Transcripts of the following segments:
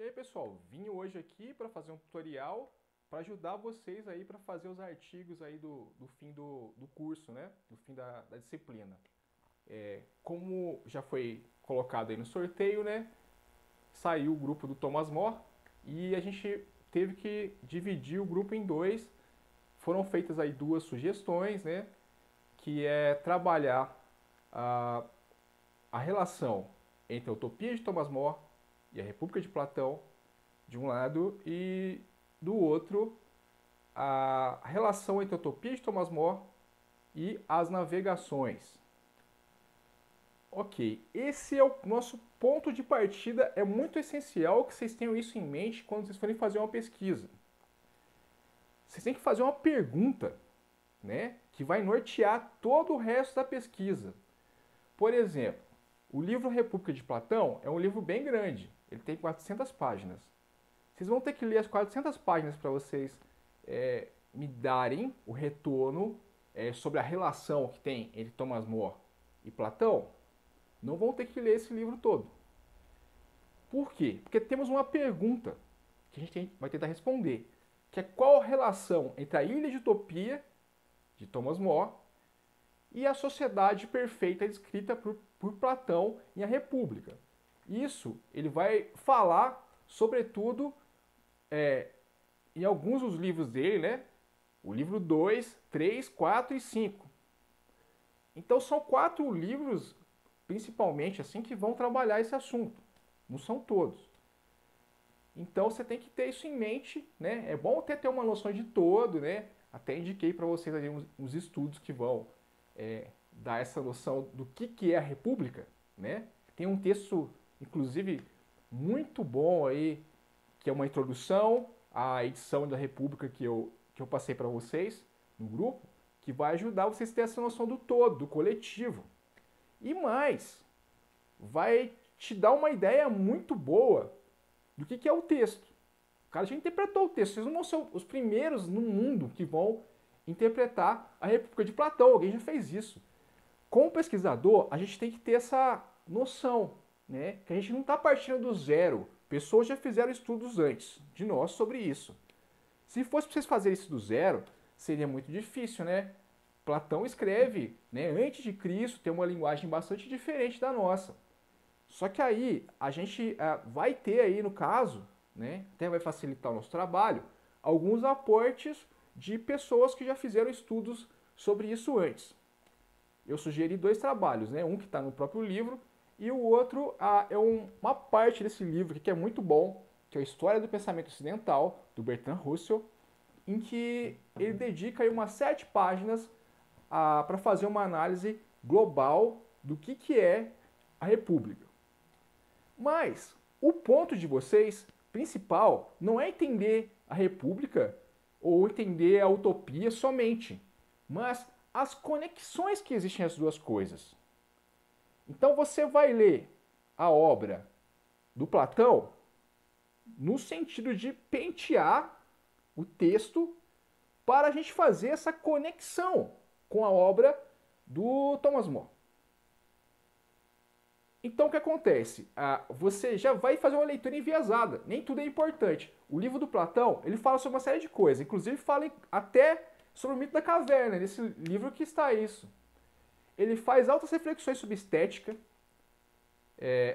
E aí, pessoal, vim hoje aqui para fazer um tutorial para ajudar vocês aí para fazer os artigos aí do fim do curso, né? Do fim da disciplina. Como já foi colocado aí no sorteio, né? Saiu o grupo do Thomas More e a gente teve que dividir o grupo em dois. Foram feitas aí duas sugestões, né? Que é trabalhar a relação entre a Utopia de Thomas More e a República de Platão, de um lado, e do outro, a relação entre a Utopia de Thomas More e as navegações. Ok, esse é o nosso ponto de partida. É muito essencial que vocês tenham isso em mente quando vocês forem fazer uma pesquisa. Vocês têm que fazer uma pergunta, né, que vai nortear todo o resto da pesquisa. Por exemplo, o livro República de Platão é um livro bem grande. Ele tem 400 páginas. Vocês vão ter que ler as 400 páginas para vocês me darem o retorno sobre a relação que tem entre Thomas More e Platão. Não vão ter que ler esse livro todo. Por quê? Porque temos uma pergunta que a gente vai tentar responder, que é qual a relação entre a Ilha de Utopia, de Thomas More, e a sociedade perfeita descrita por Platão em A República. Isso ele vai falar, sobretudo, em alguns dos livros dele, né? O livro 2, 3, 4 e 5. Então são 4 livros, principalmente, assim, que vão trabalhar esse assunto. Não são todos. Então você tem que ter isso em mente, né? É bom até ter uma noção de todo, né? Até indiquei para vocês ali uns estudos que vão dar essa noção do que é a República, né? Tem um texto, inclusive, muito bom aí, que é uma introdução à edição da República que eu passei para vocês no grupo, que vai ajudar vocês a ter essa noção do todo, do coletivo. E mais, vai te dar uma ideia muito boa do que é o texto. O cara já interpretou o texto, vocês não vão ser os primeiros no mundo que vão interpretar a República de Platão, alguém já fez isso. Como pesquisador, a gente tem que ter essa noção, né? Que a gente não está partindo do zero. Pessoas já fizeram estudos antes de nós sobre isso. Se fosse para vocês fazerem isso do zero, seria muito difícil, né? Platão escreve, né, antes de Cristo, tem uma linguagem bastante diferente da nossa. Só que aí a gente vai ter aí, no caso, né, até vai facilitar o nosso trabalho, alguns aportes de pessoas que já fizeram estudos sobre isso antes. Eu sugeri 2 trabalhos, né? Um que está no próprio livro e o outro é uma parte desse livro que é muito bom, que é a História do Pensamento Ocidental, do Bertrand Russell, em que ele dedica aí umas 7 páginas para fazer uma análise global do que é a República. Mas o ponto de vocês, principal, não é entender a República ou entender a utopia somente, mas as conexões que existem entre as duas coisas. Então você vai ler a obra do Platão no sentido de pentear o texto para a gente fazer essa conexão com a obra do Thomas More. Então o que acontece? Você já vai fazer uma leitura enviesada, nem tudo é importante. O livro do Platão, ele fala sobre uma série de coisas, inclusive fala até sobre o mito da caverna, nesse livro que está isso. Ele faz altas reflexões sobre estética,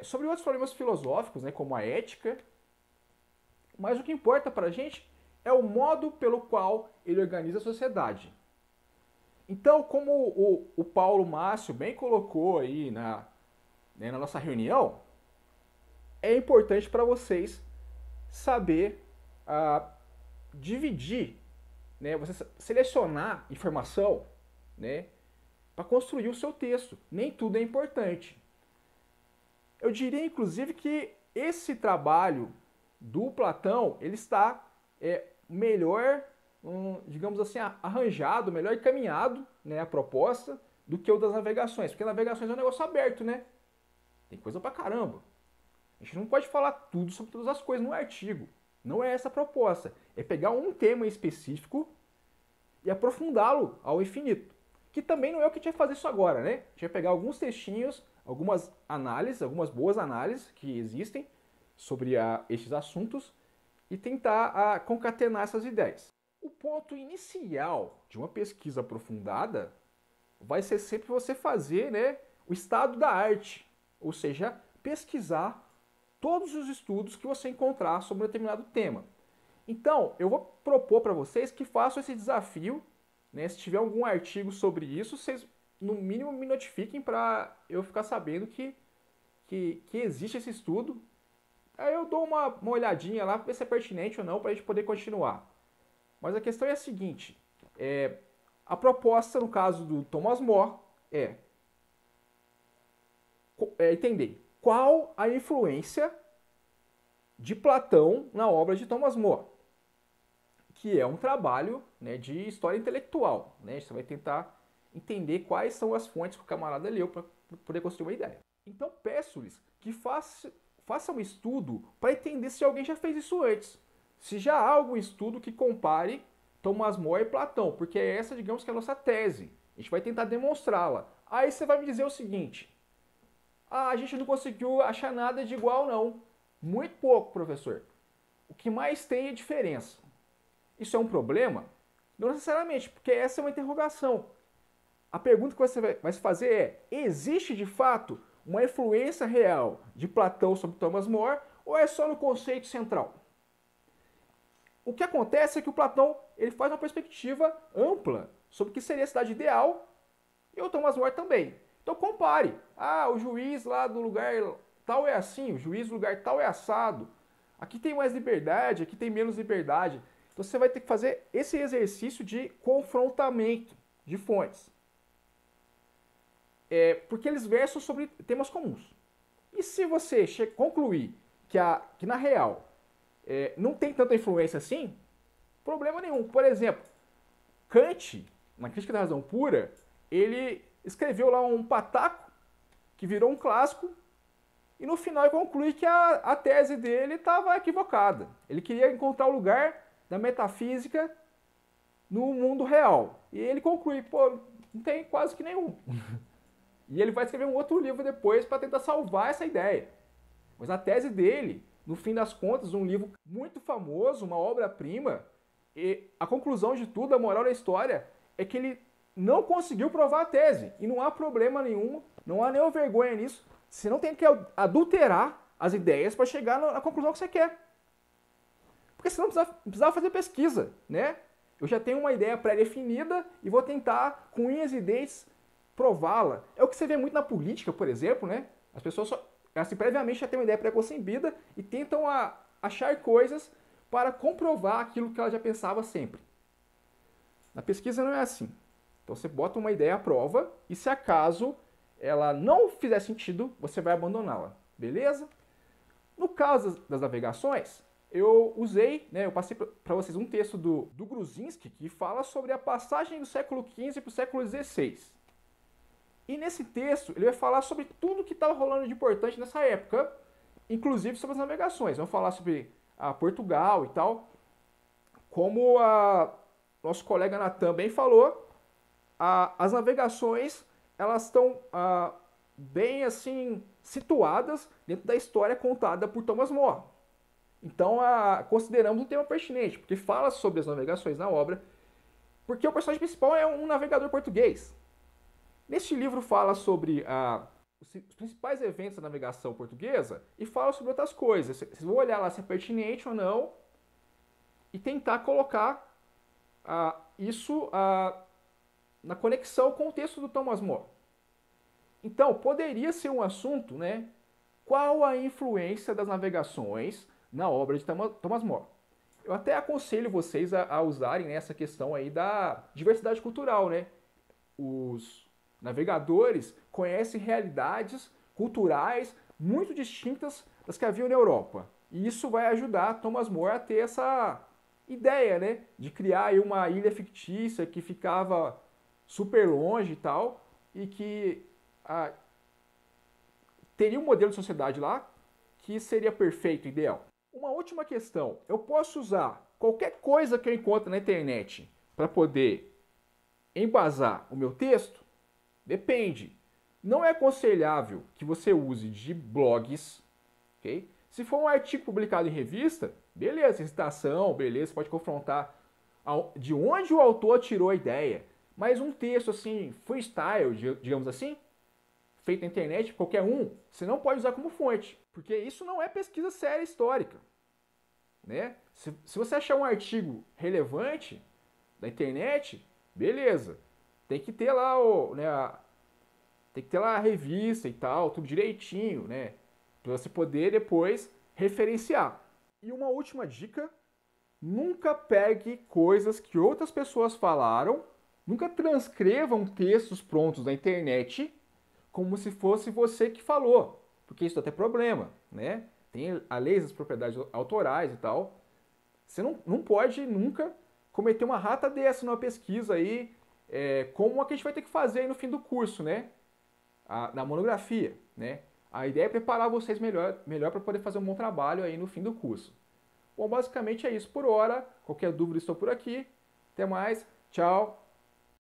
sobre outros problemas filosóficos, né, como a ética, mas o que importa para a gente é o modo pelo qual ele organiza a sociedade. Então, como o Paulo Márcio bem colocou aí na nossa reunião, é importante para vocês saber dividir, né, você selecionar informação, né, para construir o seu texto. Nem tudo é importante. Eu diria, inclusive, que esse trabalho do Platão, ele está melhor, digamos assim, arranjado, melhor encaminhado, né, a proposta, do que o das navegações. Porque navegações é um negócio aberto, né? Tem coisa pra caramba. A gente não pode falar tudo sobre todas as coisas no artigo. Não é essa a proposta. É pegar um tema específico e aprofundá-lo ao infinito. Que também não é o que a gente vai fazer isso agora, né? A gente vai pegar alguns textinhos, algumas análises, algumas boas análises que existem, sobre estes assuntos e tentar concatenar essas ideias. O ponto inicial de uma pesquisa aprofundada vai ser sempre você fazer, né, o estado da arte, ou seja, pesquisar todos os estudos que você encontrar sobre um determinado tema. Então, eu vou propor para vocês que façam esse desafio, né? Se tiver algum artigo sobre isso, vocês no mínimo me notifiquem para eu ficar sabendo que existe esse estudo. Aí eu dou uma olhadinha lá para ver se é pertinente ou não para a gente poder continuar. Mas a questão é a seguinte, a proposta no caso do Thomas More é entender qual a influência de Platão na obra de Thomas More, que é um trabalho, né, de história intelectual. Né? Você vai tentar entender quais são as fontes que o camarada leu para poder construir uma ideia. Então peço-lhes que façam um estudo para entender se alguém já fez isso antes. Se já há algum estudo que compare Thomas More e Platão, porque essa, digamos que é a nossa tese. A gente vai tentar demonstrá-la. Aí você vai me dizer o seguinte: a gente não conseguiu achar nada de igual, não. Muito pouco, professor. O que mais tem é diferença. Isso é um problema? Não necessariamente, porque essa é uma interrogação. A pergunta que você vai se fazer é: existe de fato uma influência real de Platão sobre Thomas More ou é só no conceito central? O que acontece é que o Platão ele faz uma perspectiva ampla sobre o que seria a cidade ideal e o Thomas More também. Então compare. O juiz lá do lugar tal é assim, o juiz do lugar tal é assado. Aqui tem mais liberdade, aqui tem menos liberdade. Então você vai ter que fazer esse exercício de confrontamento de fontes. Porque eles versam sobre temas comuns. E se você concluir que na real não tem tanta influência assim, problema nenhum. Por exemplo, Kant, na Crítica da Razão Pura, ele escreveu lá um pataco que virou um clássico e no final ele conclui que a tese dele estava equivocada. Ele queria encontrar o lugar da metafísica no mundo real. E ele conclui, não tem quase que nenhum. E ele vai escrever um outro livro depois para tentar salvar essa ideia. Mas a tese dele, no fim das contas, um livro muito famoso, uma obra-prima, e a conclusão de tudo, a moral da história, é que ele não conseguiu provar a tese. E não há problema nenhum, não há nenhuma vergonha nisso. Você não tem que adulterar as ideias para chegar na conclusão que você quer. Porque senão precisava fazer pesquisa, né? Eu já tenho uma ideia pré-definida e vou tentar, com unhas e dentes, prová-la. É o que você vê muito na política, por exemplo, né? As pessoas previamente já têm uma ideia pré-concebida e tentam achar coisas para comprovar aquilo que ela já pensava sempre. Na pesquisa não é assim. Então você bota uma ideia à prova e se acaso ela não fizer sentido, você vai abandoná-la. Beleza? No caso das navegações, eu usei, eu passei para vocês um texto do Gruzinski que fala sobre a passagem do século XV para o século XVI. E nesse texto ele vai falar sobre tudo que estava rolando de importante nessa época, inclusive sobre as navegações. Vamos falar sobre Portugal e tal. Como nosso colega Natan bem falou, as navegações elas estão bem assim situadas dentro da história contada por Thomas More. Então consideramos um tema pertinente, porque fala sobre as navegações na obra, porque o personagem principal é um navegador português. Neste livro fala sobre os principais eventos da navegação portuguesa e fala sobre outras coisas. Vocês vão olhar lá se é pertinente ou não e tentar colocar isso na conexão com o texto do Thomas More. Então, poderia ser um assunto, né? Qual a influência das navegações na obra de Thomas More? Eu até aconselho vocês a usarem essa questão aí da diversidade cultural, né? Os navegadores conhecem realidades culturais muito distintas das que haviam na Europa. E isso vai ajudar Thomas More a ter essa ideia, né? De criar aí uma ilha fictícia que ficava super longe e tal, e que teria um modelo de sociedade lá que seria perfeito, ideal. Uma última questão, eu posso usar qualquer coisa que eu encontro na internet para poder embasar o meu texto? Depende. Não é aconselhável que você use de blogs, ok? Se for um artigo publicado em revista, beleza, citação, beleza, pode confrontar de onde o autor tirou a ideia. Mas um texto assim, freestyle, digamos assim, feito na internet, qualquer um, você não pode usar como fonte, porque isso não é pesquisa séria histórica. Né? Se você achar um artigo relevante da internet, beleza. Tem que ter lá tem que ter lá a revista e tal, tudo direitinho, né? Para você poder depois referenciar. E uma última dica: nunca pegue coisas que outras pessoas falaram, nunca transcrevam textos prontos da internet como se fosse você que falou, porque isso dá até problema, né? Tem a lei das propriedades autorais e tal. Você não pode nunca cometer uma rata dessa numa pesquisa aí, como a que a gente vai ter que fazer aí no fim do curso, né? Na monografia, né? A ideia é preparar vocês melhor para poder fazer um bom trabalho aí no fim do curso. Bom, basicamente é isso por hora. Qualquer dúvida, estou por aqui. Até mais. Tchau.